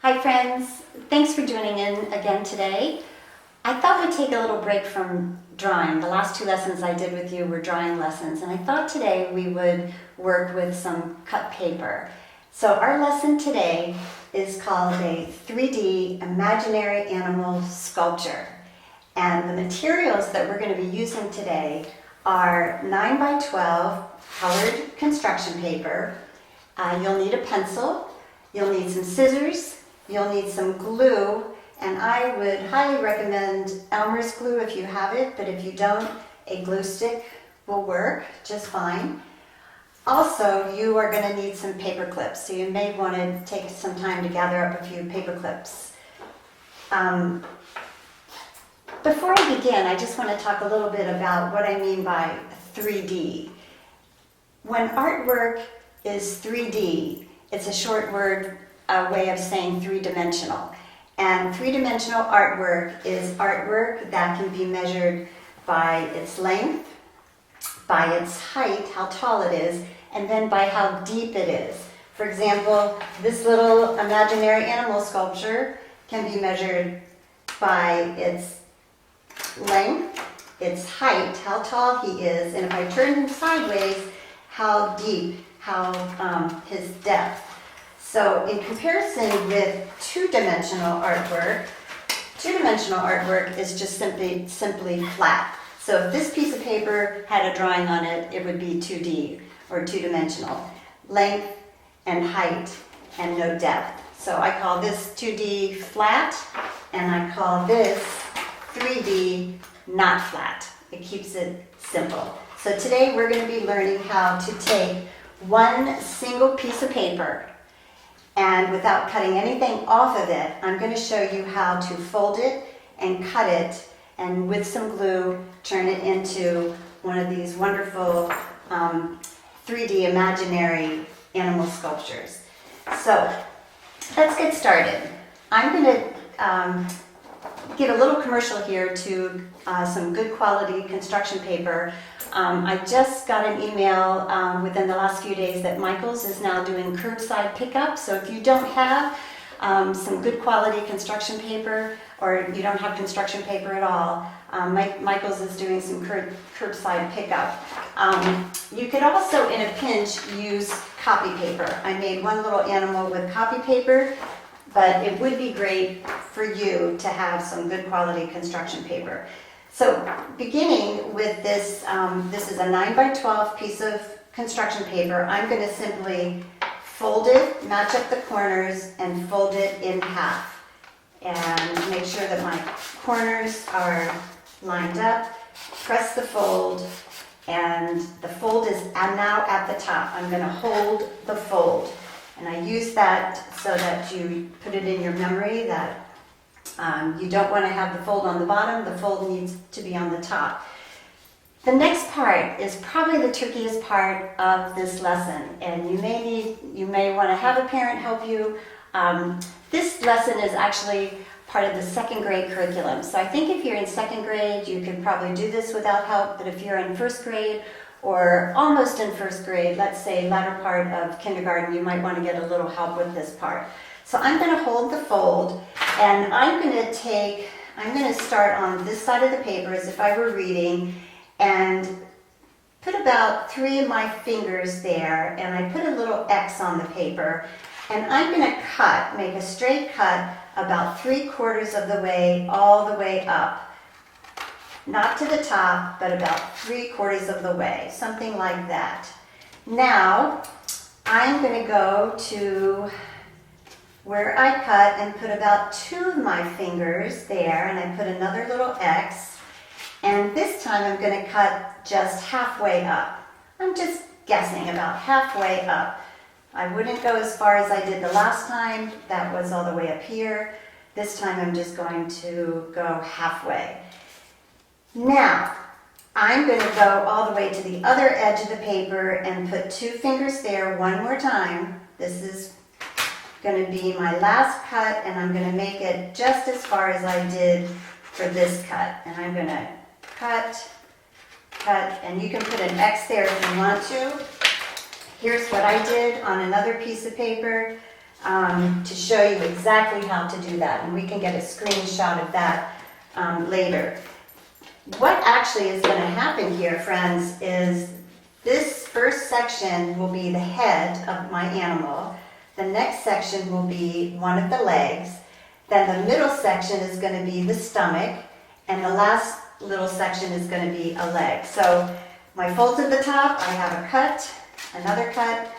Hi friends, thanks for joining in again today. I thought we'd take a little break from drawing. The last two lessons I did with you were drawing lessons, and I thought today we would work with some cut paper. So our lesson today is called a 3D imaginary animal sculpture. And the materials that we're going to be using today are 9 by 12 colored construction paper. You'll need a pencil, you'll need some scissors, you'll need some glue, and I would highly recommend Elmer's glue if you have it, but if you don't, a glue stick will work just fine. Also, you are going to need some paper clips, so you may want to take some time to gather up a few paper clips. Before I begin, I just want to talk a little bit about what I mean by 3D. When artwork is 3D, it's a short word, a way of saying three-dimensional. And three-dimensional artwork is artwork that can be measured by its length, by its height, how tall it is, and then by how deep it is. For example, this little imaginary animal sculpture can be measured by its length, its height, how tall he is, and if I turn him sideways, how deep, his depth. So in comparison with two-dimensional artwork is just simply flat. So if this piece of paper had a drawing on it, it would be 2D or two-dimensional. Length and height and no depth. So I call this 2D flat, and I call this 3D not flat. It keeps it simple. So today we're going to be learning how to take one single piece of paper, and without cutting anything off of it, I'm going to show you how to fold it and cut it, and with some glue, turn it into one of these wonderful 3D imaginary animal sculptures. So let's get started. I'm going to give a little commercial here to some good quality construction paper. I just got an email within the last few days that Michael's is now doing curbside pickup. So if you don't have some good quality construction paper, or you don't have construction paper at all, Michael's is doing some curbside pickup. You could also, in a pinch, use copy paper. I made one little animal with copy paper, but it would be great for you to have some good quality construction paper. So beginning with this, this is a 9 by 12 piece of construction paper. I'm going to simply fold it, match up the corners, and fold it in half. And make sure that my corners are lined up. Press the fold, and the fold is now at the top. I'm going to hold the fold. And I use that so that you put it in your memory that you don't want to have the fold on the bottom, the fold needs to be on the top. The next part is probably the trickiest part of this lesson, and you may want to have a parent help you. This lesson is actually part of the second grade curriculum. So I think if you're in second grade, you can probably do this without help, but if you're in first grade or almost in first grade, let's say latter part of kindergarten, you might want to get a little help with this part. So I'm going to hold the fold, and I'm going to start on this side of the paper as if I were reading, and put about 3 of my fingers there, and I put a little X on the paper, and I'm going to make a straight cut about 3/4 of the way, all the way up. Not to the top, but about 3/4 of the way, something like that. Now, I'm going to go to where I cut and put about 2 of my fingers there, and I put another little X, and this time I'm going to cut just halfway up. I'm just guessing about halfway up. I wouldn't go as far as I did the last time. That was all the way up here. This time I'm just going to go halfway. Now, I'm going to go all the way to the other edge of the paper and put 2 fingers there one more time. This is going to be my last cut, and I'm going to make it just as far as I did for this cut. And I'm going to cut, and you can put an X there if you want to. Here's what I did on another piece of paper. to show you exactly how to do that, and we can get a screenshot of that later. What actually is going to happen here, friends, is this first section will be the head of my animal. The next section will be one of the legs. Then the middle section is going to be the stomach. And the last little section is going to be a leg. So my folds at the top, I have a cut, another cut.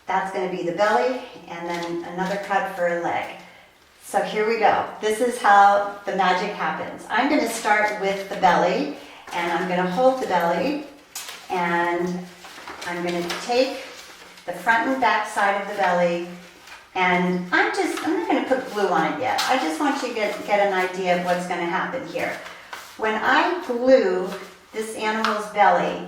That's going to be the belly. And then another cut for a leg. So here we go. This is how the magic happens. I'm going to start with the belly, and I'm going to hold the belly, and I'm going to take the front and back side of the belly, and I'm not going to put glue on it yet. I just want you to get an idea of what's going to happen here. When I glue this animal's belly,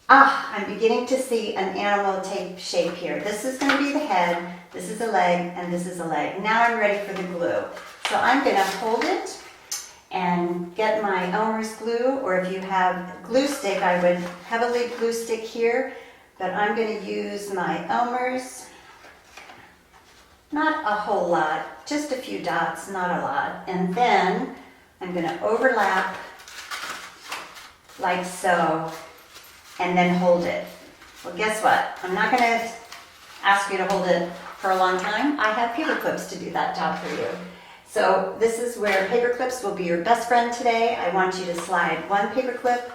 I'm beginning to see an animal take shape here. This is going to be the head, this is a leg, and this is a leg. Now I'm ready for the glue. So I'm going to hold it and get my Elmer's glue, or if you have glue stick, I would heavily glue stick here, but I'm going to use my Elmer's. Not a whole lot, just a few dots, not a lot. And then I'm going to overlap like so, and then hold it. Well, guess what? I'm not going to ask you to hold it for a long time. I have paper clips to do that job for you. So this is where paper clips will be your best friend today. I want you to slide one paper clip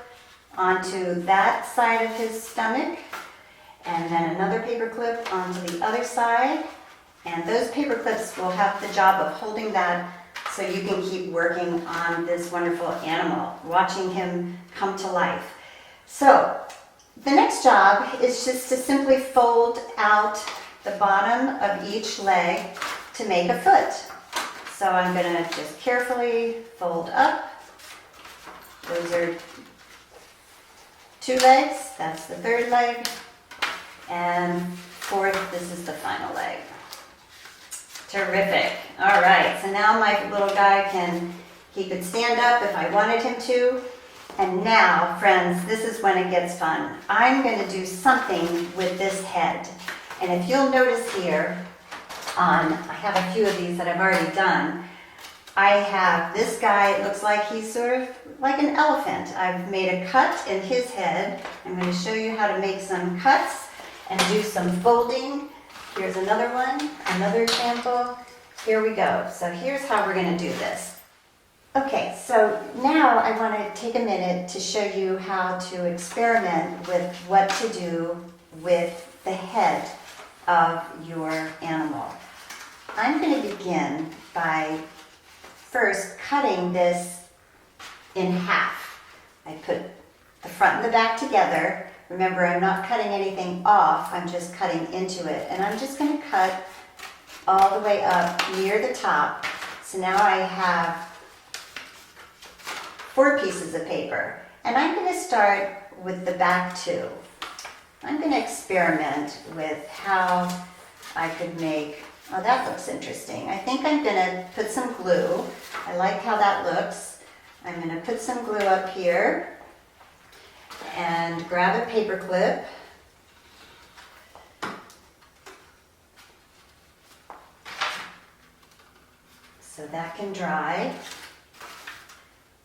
onto that side of his stomach, and then another paper clip onto the other side. And those paper clips will have the job of holding that so you can keep working on this wonderful animal, watching him come to life. So the next job is just to simply fold out the bottom of each leg to make a foot. So I'm going to just carefully fold up. Those are 2 legs, that's the 3rd leg, and 4th, this is the final leg. Terrific. All right, so now my little guy he could stand up if I wanted him to. And now, friends, this is when it gets fun. I'm going to do something with this head. And if you'll notice here, I have a few of these that I've already done. I have this guy, it looks like he's sort of like an elephant. I've made a cut in his head. I'm going to show you how to make some cuts and do some folding. Here's another one, another example. Here we go. So here's how we're going to do this. Okay, so now I want to take a minute to show you how to experiment with what to do with the head of your animal. I'm going to begin by first cutting this in half. I put the front and the back together. Remember, I'm not cutting anything off, I'm just cutting into it. And I'm just going to cut all the way up near the top. So now I have 4 pieces of paper. And I'm going to start with the back 2. I'm going to experiment with how I could make, oh, that looks interesting. I think I'm going to put some glue. I like how that looks. I'm going to put some glue up here and grab a paper clip. So that can dry.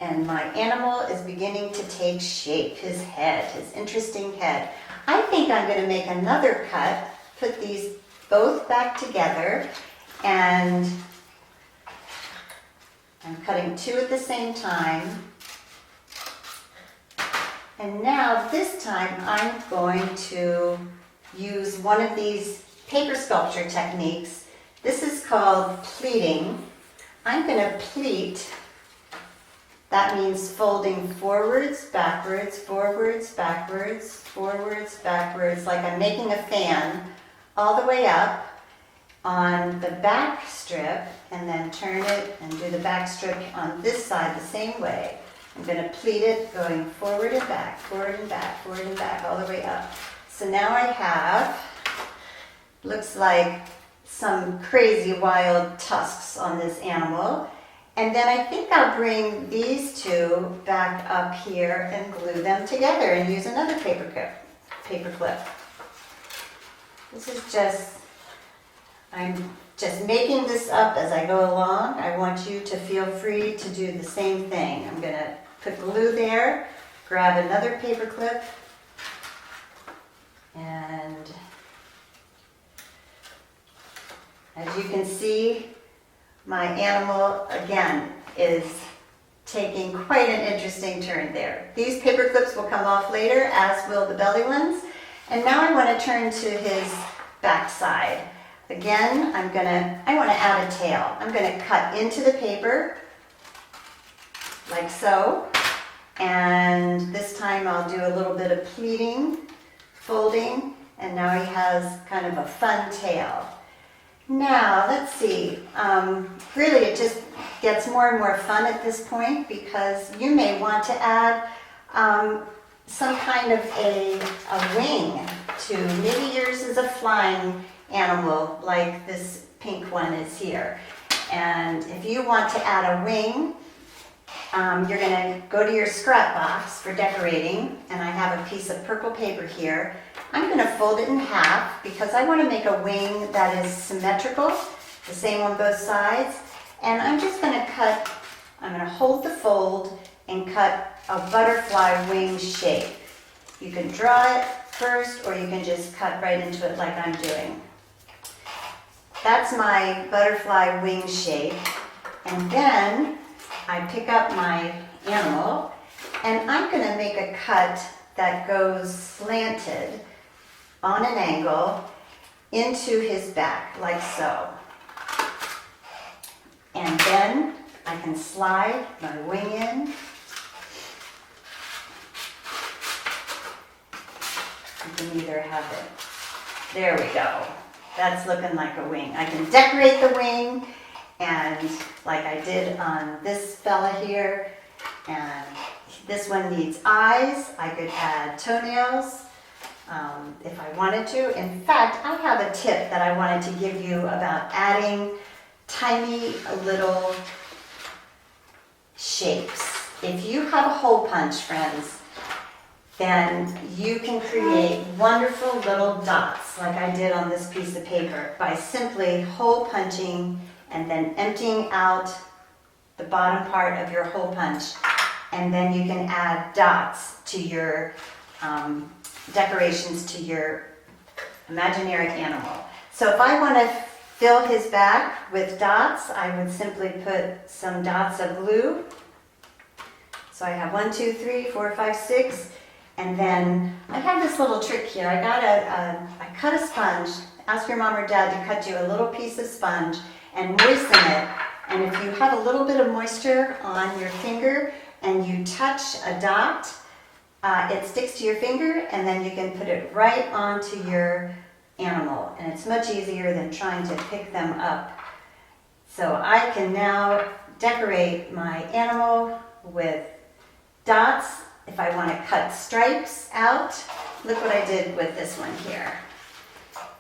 And my animal is beginning to take shape, his head, his interesting head. I think I'm going to make another cut, put these both back together, and I'm cutting 2 at the same time. And now this time I'm going to use one of these paper sculpture techniques. This is called pleating. I'm going to pleat. That means folding forwards, backwards, forwards, backwards, forwards, backwards, like I'm making a fan all the way up on the back strip, and then turn it and do the back strip on this side the same way. I'm going to pleat it going forward and back, forward and back, forward and back, all the way up. So now I have, looks like some crazy wild tusks on this animal. And then I think I'll bring these 2 back up here and glue them together and use another paper clip. This is just, I'm just making this up as I go along. I want you to feel free to do the same thing. I'm going to put glue there, grab another paper clip, and as you can see, my animal again is taking quite an interesting turn there. These paper clips will come off later, as will the belly ones. And now I want to turn to his back side. Again, I want to add a tail. I'm going to cut into the paper, like so. And this time I'll do a little bit of pleating, folding, and now he has kind of a fun tail. Now, let's see. Really, it just gets more and more fun at this point because you may want to add some kind of a wing to, maybe yours is a flying animal like this pink one is here. And if you want to add a wing, you're going to go to your scrap box for decorating, and I have a piece of purple paper here. I'm going to fold it in half because I want to make a wing that is symmetrical, the same on both sides. And I'm just going to I'm going to hold the fold and cut a butterfly wing shape. You can draw it first, or you can just cut right into it like I'm doing. That's my butterfly wing shape. And then I pick up my animal, and I'm going to make a cut that goes slanted on an angle into his back, like so. And then I can slide my wing in. You can either have it, there we go. That's looking like a wing. I can decorate the wing, and like I did on this fella here, and this one needs eyes. I could add toenails if I wanted to. In fact, I have a tip that I wanted to give you about adding tiny little shapes. If you have a hole punch, friends, then you can create wonderful little dots like I did on this piece of paper by simply hole punching and then emptying out the bottom part of your hole punch, and then you can add dots to your decorations to your imaginary animal. So if I want to fill his back with dots, I would simply put some dots of glue. So I have 1, 2, 3, 4, 5, 6, and then I have this little trick here. I cut a sponge. Ask your mom or dad to cut you a little piece of sponge and moisten it. And if you have a little bit of moisture on your finger and you touch a dot, it sticks to your finger, and then you can put it right onto your animal. And it's much easier than trying to pick them up. So I can now decorate my animal with dots. If I want to cut stripes out, look what I did with this one here.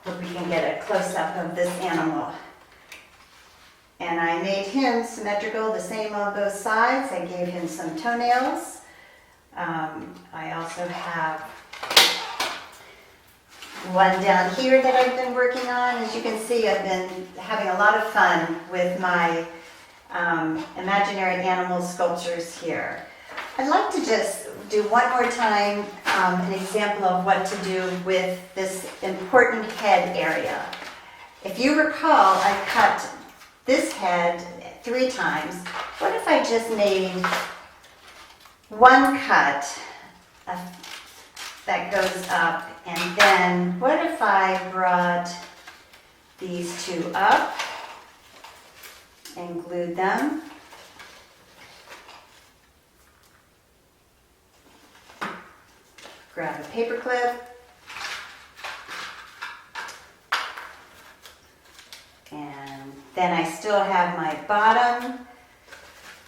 Hope we can get a close-up of this animal. And I made him symmetrical, the same on both sides. I gave him some toenails. I also have one down here that I've been working on. As you can see, I've been having a lot of fun with my imaginary animal sculptures here. I'd like to just do one more time an example of what to do with this important head area. If you recall, I cut this head 3 times. What if I just made one cut that goes up, and then what if I brought these 2 up and glued them? Grab a paper clip, and then I still have my bottom,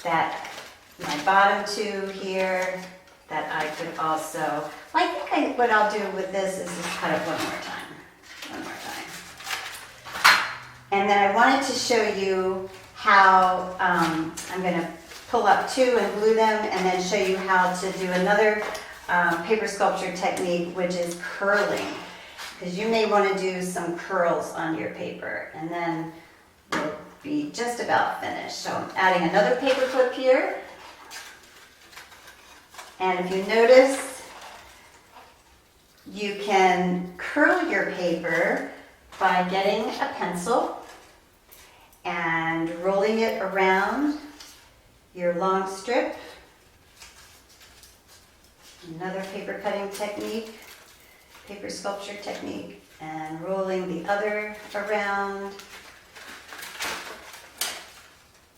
my bottom 2 here that I could also, I think what I'll do with this is just cut it one more time. And then I wanted to show you how I'm going to pull up 2 and glue them, and then show you how to do another paper sculpture technique, which is curling, because you may want to do some curls on your paper. And then will be just about finished. So I'm adding another paper clip here. And if you notice, you can curl your paper by getting a pencil and rolling it around your long strip. Another paper cutting technique, paper sculpture technique, and rolling the other around.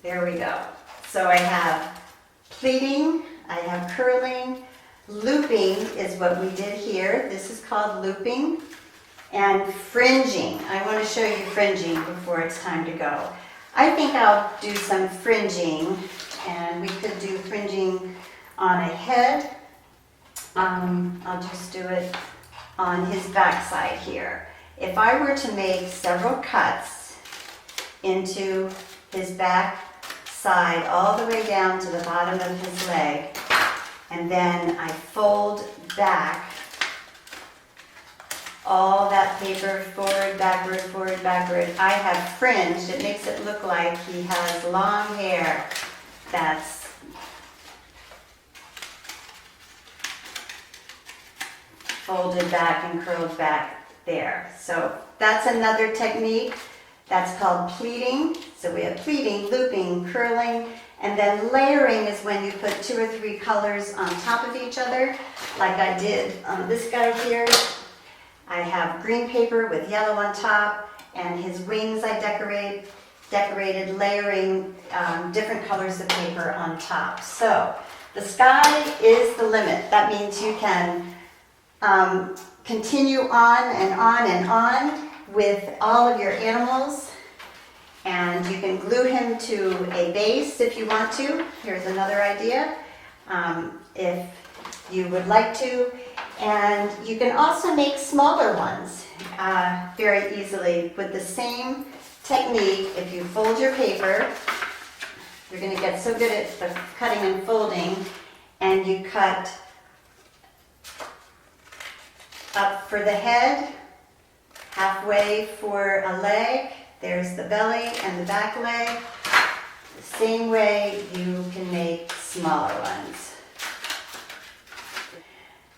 There we go. So I have pleating, I have curling, looping is what we did here. This is called looping. And fringing. I want to show you fringing before it's time to go. I think I'll do some fringing, and we could do fringing on a head. I'll just do it on his backside here. If I were to make several cuts into his back side all the way down to the bottom of his leg, and then I fold back all that paper forward, backward, I have fringed. It makes it look like he has long hair that's folded back and curled back there. So that's another technique. That's called pleating. So we have pleating, looping, curling, and then layering is when you put 2 or 3 colors on top of each other, like I did on this guy here. I have green paper with yellow on top, and his wings I decorated layering different colors of paper on top. So the sky is the limit. That means you can continue on and on and on with all of your animals, and you can glue him to a base if you want to. Here's another idea, if you would like to. And you can also make smaller ones very easily with the same technique. If you fold your paper, you're going to get so good at the cutting and folding, and you cut up for the head, halfway for a leg, there's the belly and the back leg. The same way you can make smaller ones.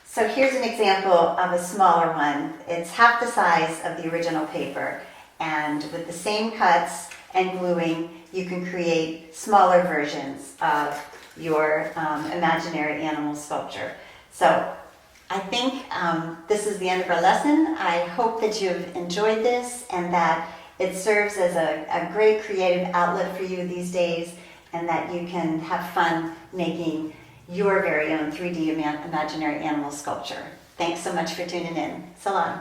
So here's an example of a smaller one. It's half the size of the original paper, and with the same cuts and gluing, you can create smaller versions of your imaginary animal sculpture. So I think this is the end of our lesson. I hope that you've enjoyed this and that it serves as a great creative outlet for you these days, and that you can have fun making your very own 3D imaginary animal sculpture. Thanks so much for tuning in. So long.